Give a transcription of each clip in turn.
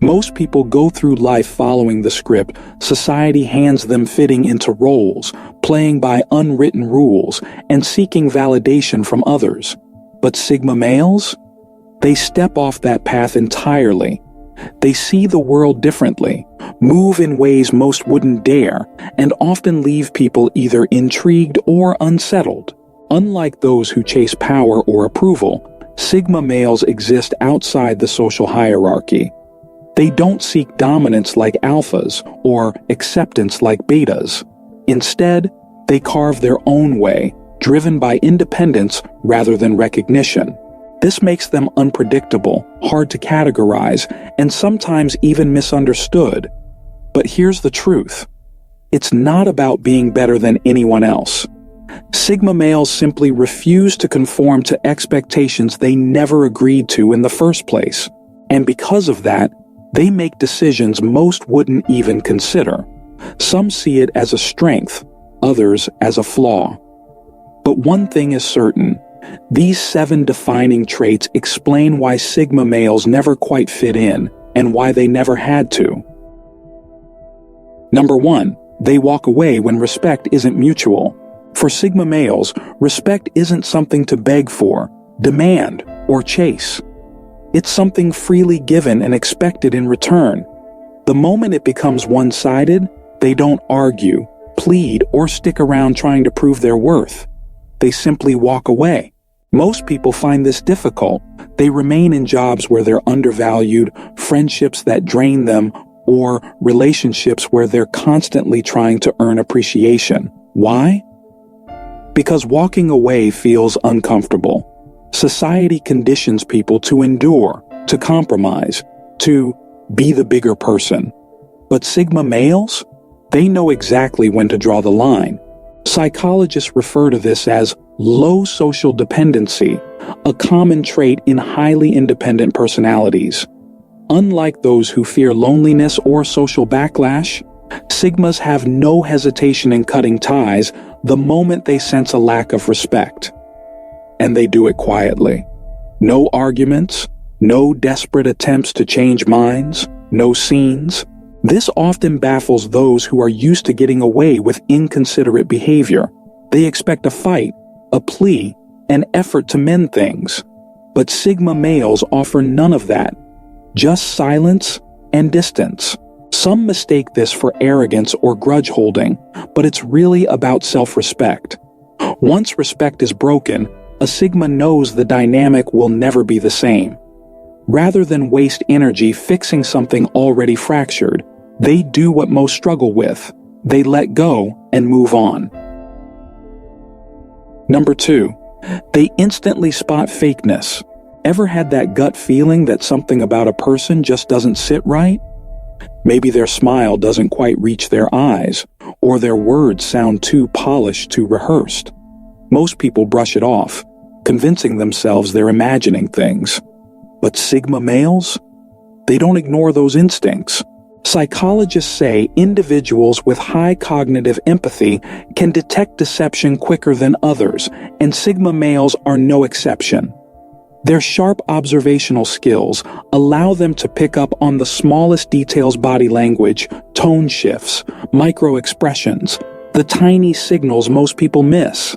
Most people go through life following the script society hands them, fitting into roles, playing by unwritten rules, and seeking validation from others. But Sigma males? They step off that path entirely. They see the world differently, move in ways most wouldn't dare, and often leave people either intrigued or unsettled. Unlike those who chase power or approval, Sigma males exist outside the social hierarchy. They don't seek dominance like alphas or acceptance like betas. Instead, they carve their own way, driven by independence rather than recognition. This makes them unpredictable, hard to categorize, and sometimes even misunderstood. But here's the truth. It's not about being better than anyone else. Sigma males simply refuse to conform to expectations they never agreed to in the first place. And because of that, they make decisions most wouldn't even consider. Some see it as a strength, others as a flaw. But one thing is certain. These 7 defining traits explain why Sigma males never quite fit in and why they never had to. Number 1, they walk away when respect isn't mutual. For Sigma males, respect isn't something to beg for, demand, or chase. It's something freely given and expected in return. The moment it becomes one-sided, they don't argue, plead, or stick around trying to prove their worth. They simply walk away. Most people find this difficult. They remain in jobs where they're undervalued, friendships that drain them, or relationships where they're constantly trying to earn appreciation. Why? Because walking away feels uncomfortable. Society conditions people to endure, to compromise, to be the bigger person. But Sigma males? They know exactly when to draw the line. Psychologists refer to this as low social dependency, a common trait in highly independent personalities. Unlike those who fear loneliness or social backlash, Sigmas have no hesitation in cutting ties the moment they sense a lack of respect. And they do it quietly. No arguments, no desperate attempts to change minds, no scenes. This often baffles those who are used to getting away with inconsiderate behavior. They expect a fight, a plea, an effort to mend things. But Sigma males offer none of that. Just silence and distance. Some mistake this for arrogance or grudge holding, but it's really about self-respect. Once respect is broken, a Sigma knows the dynamic will never be the same. Rather than waste energy fixing something already fractured, they do what most struggle with. They let go and move on. Number 2, they instantly spot fakeness. Ever had that gut feeling that something about a person just doesn't sit right? Maybe their smile doesn't quite reach their eyes, or their words sound too polished, too rehearsed. Most people brush it off, convincing themselves they're imagining things. But Sigma males? They don't ignore those instincts. Psychologists say individuals with high cognitive empathy can detect deception quicker than others, and Sigma males are no exception. Their sharp observational skills allow them to pick up on the smallest details: body language, tone shifts, micro-expressions, the tiny signals most people miss.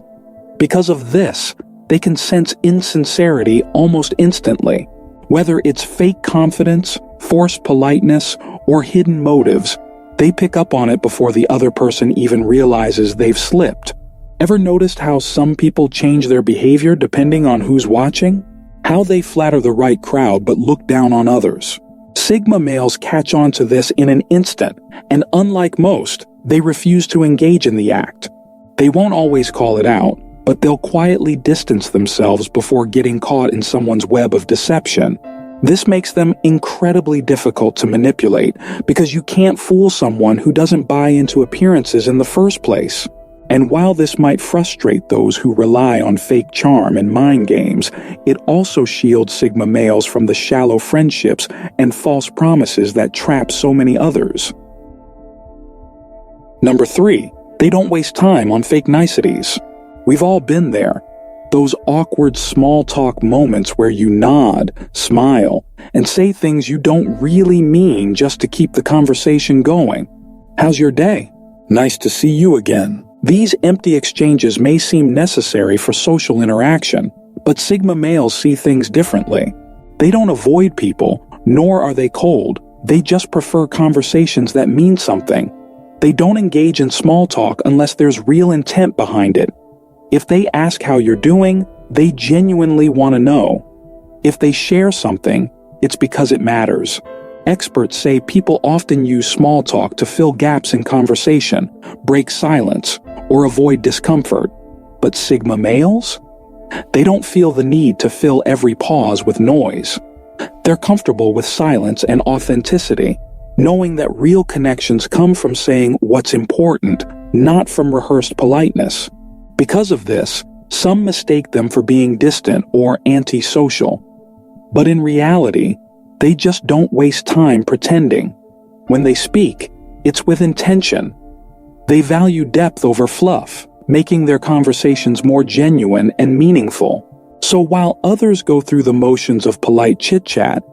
Because of this, they can sense insincerity almost instantly. Whether it's fake confidence, forced politeness, or hidden motives, they pick up on it before the other person even realizes they've slipped. Ever noticed how some people change their behavior depending on who's watching? How they flatter the right crowd but look down on others. Sigma males catch on to this in an instant, and unlike most, they refuse to engage in the act. They won't always call it out, but they'll quietly distance themselves before getting caught in someone's web of deception. This makes them incredibly difficult to manipulate because you can't fool someone who doesn't buy into appearances in the first place. And while this might frustrate those who rely on fake charm and mind games, it also shields Sigma males from the shallow friendships and false promises that trap so many others. Number 3, they don't waste time on fake niceties. We've all been there. Those awkward small talk moments where you nod, smile, and say things you don't really mean just to keep the conversation going. How's your day? Nice to see you again. These empty exchanges may seem necessary for social interaction, but Sigma males see things differently. They don't avoid people, nor are they cold. They just prefer conversations that mean something. They don't engage in small talk unless there's real intent behind it. If they ask how you're doing, they genuinely want to know. If they share something, it's because it matters. Experts say people often use small talk to fill gaps in conversation, break silence, or avoid discomfort. But Sigma males? They don't feel the need to fill every pause with noise. They're comfortable with silence and authenticity, knowing that real connections come from saying what's important, not from rehearsed politeness. Because of this, some mistake them for being distant or antisocial. But in reality, they just don't waste time pretending. When they speak, it's with intention. They value depth over fluff, making their conversations more genuine and meaningful. So while others go through the motions of polite chit-chat,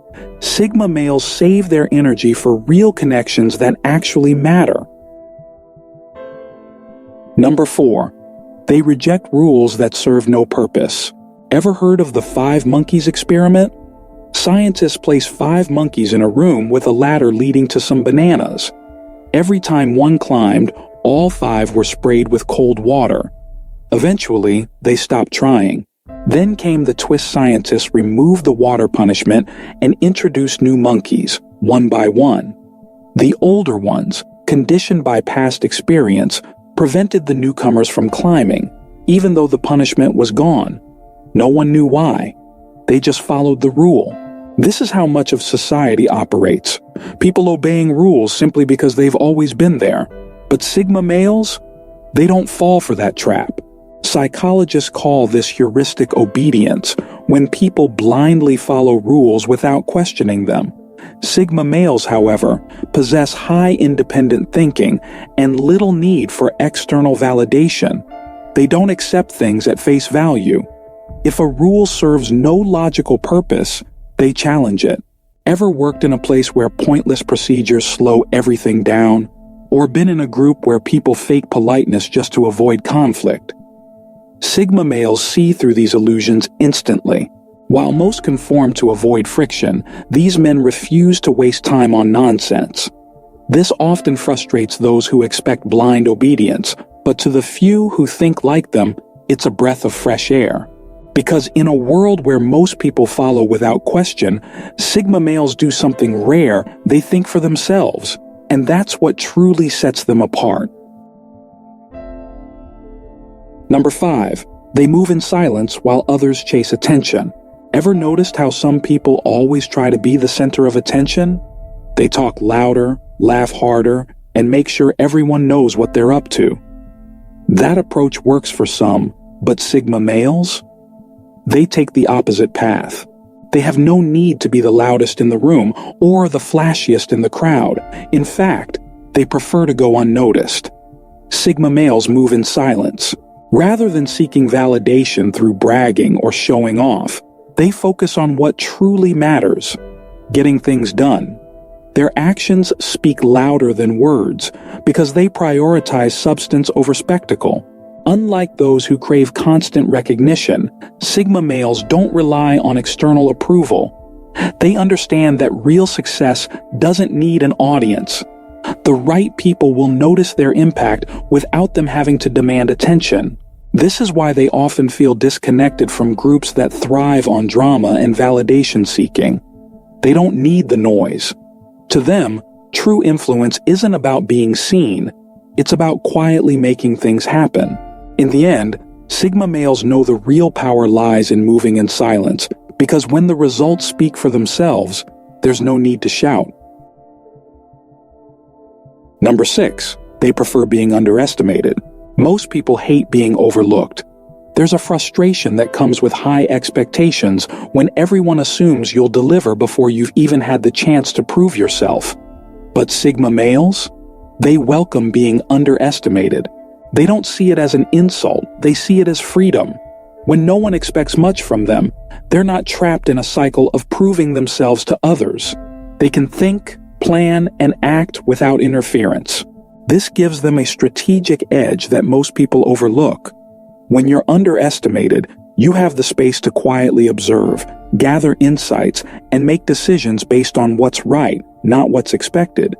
Sigma males save their energy for real connections that actually matter. Number 4. They reject rules that serve no purpose. Ever heard of the 5 monkeys experiment? Scientists place 5 monkeys in a room with a ladder leading to some bananas. Every time one climbed, all 5 were sprayed with cold water. Eventually, they stopped trying. Then came the twist. Scientists removed the water punishment and introduced new monkeys, one by one. The older ones, conditioned by past experience, prevented the newcomers from climbing, even though the punishment was gone. No one knew why. They just followed the rule. This is how much of society operates. People obeying rules simply because they've always been there. But Sigma males? They don't fall for that trap. Psychologists call this heuristic obedience, when people blindly follow rules without questioning them. Sigma males, however, possess high independent thinking and little need for external validation. They don't accept things at face value. If a rule serves no logical purpose, they challenge it. Ever worked in a place where pointless procedures slow everything down? Or been in a group where people fake politeness just to avoid conflict? Sigma males see through these illusions instantly. While most conform to avoid friction, these men refuse to waste time on nonsense. This often frustrates those who expect blind obedience, but to the few who think like them, it's a breath of fresh air. Because in a world where most people follow without question, Sigma males do something rare. They think for themselves, and that's what truly sets them apart. Number 5. They move in silence while others chase attention. Ever noticed how some people always try to be the center of attention? They talk louder, laugh harder, and make sure everyone knows what they're up to. That approach works for some, but Sigma males? They take the opposite path. They have no need to be the loudest in the room or the flashiest in the crowd. In fact, they prefer to go unnoticed. Sigma males move in silence. Rather than seeking validation through bragging or showing off, they focus on what truly matters, getting things done. Their actions speak louder than words because they prioritize substance over spectacle. Unlike those who crave constant recognition, Sigma males don't rely on external approval. They understand that real success doesn't need an audience. The right people will notice their impact without them having to demand attention. This is why they often feel disconnected from groups that thrive on drama and validation seeking. They don't need the noise. To them, true influence isn't about being seen. It's about quietly making things happen. In the end, Sigma males know the real power lies in moving in silence, because when the results speak for themselves, there's no need to shout. Number 6. They prefer being underestimated. Most people hate being overlooked. There's a frustration that comes with high expectations when everyone assumes you'll deliver before you've even had the chance to prove yourself. But Sigma males? They welcome being underestimated. They don't see it as an insult, they see it as freedom. When no one expects much from them, they're not trapped in a cycle of proving themselves to others. They can think, plan, and act without interference. This gives them a strategic edge that most people overlook. When you're underestimated, you have the space to quietly observe, gather insights, and make decisions based on what's right, not what's expected.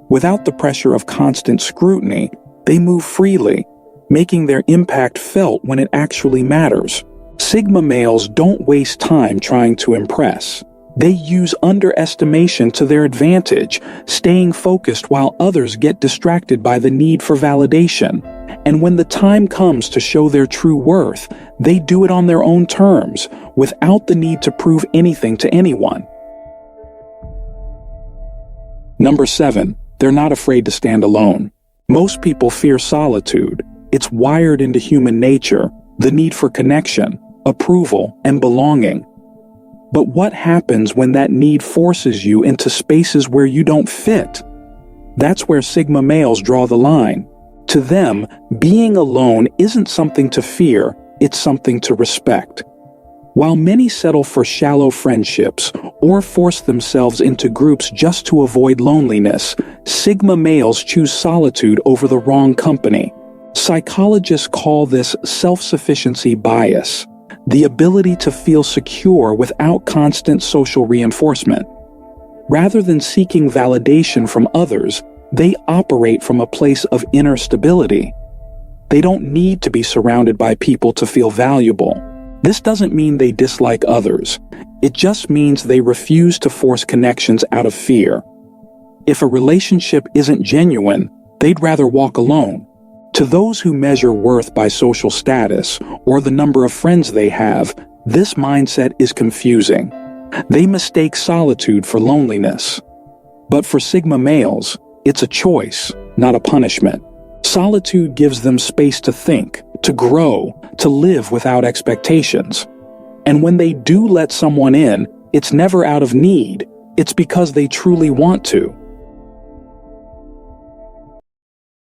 Without the pressure of constant scrutiny, they move freely, making their impact felt when it actually matters. Sigma males don't waste time trying to impress. They use underestimation to their advantage, staying focused while others get distracted by the need for validation. And when the time comes to show their true worth, they do it on their own terms, without the need to prove anything to anyone. Number 7, they're not afraid to stand alone. Most people fear solitude. It's wired into human nature, the need for connection, approval, and belonging. But what happens when that need forces you into spaces where you don't fit? That's where Sigma males draw the line. To them, being alone isn't something to fear, it's something to respect. While many settle for shallow friendships or force themselves into groups just to avoid loneliness, Sigma males choose solitude over the wrong company. Psychologists call this self-sufficiency bias, the ability to feel secure without constant social reinforcement. Rather than seeking validation from others, they operate from a place of inner stability. They don't need to be surrounded by people to feel valuable. This doesn't mean they dislike others. It just means they refuse to force connections out of fear. If a relationship isn't genuine, they'd rather walk alone. To those who measure worth by social status or the number of friends they have, this mindset is confusing. They mistake solitude for loneliness. But for Sigma males, it's a choice, not a punishment. Solitude gives them space to think, to grow, to live without expectations. And when they do let someone in, it's never out of need. It's because they truly want to.